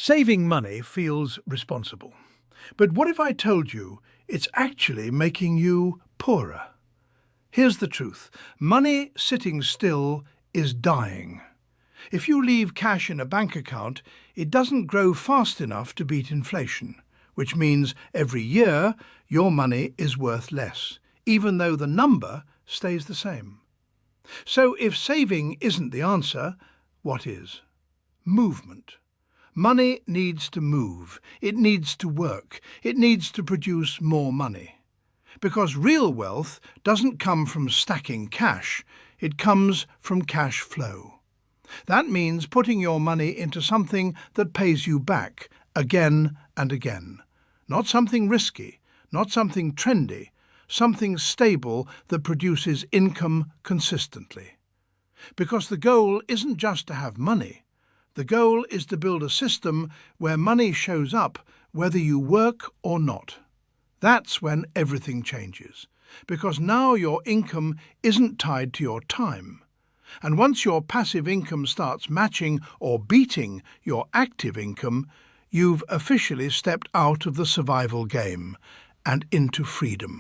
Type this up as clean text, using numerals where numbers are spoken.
Saving money feels responsible. But what if I told you it's actually making you poorer? Here's the truth. Money sitting still is dying. If you leave cash in a bank account, it doesn't grow fast enough to beat inflation, which means every year your money is worth less, even though the number stays the same. So if saving isn't the answer, what is? Movement. Money needs to move, it needs to work, it needs to produce more money. Because real wealth doesn't come from stacking cash, it comes from cash flow. That means putting your money into something that pays you back again and again. Not something risky, not something trendy, something stable that produces income consistently. Because the goal isn't just to have money. The goal is to build a system where money shows up whether you work or not. That's when everything changes, because now your income isn't tied to your time. And once your passive income starts matching or beating your active income, you've officially stepped out of the survival game and into freedom.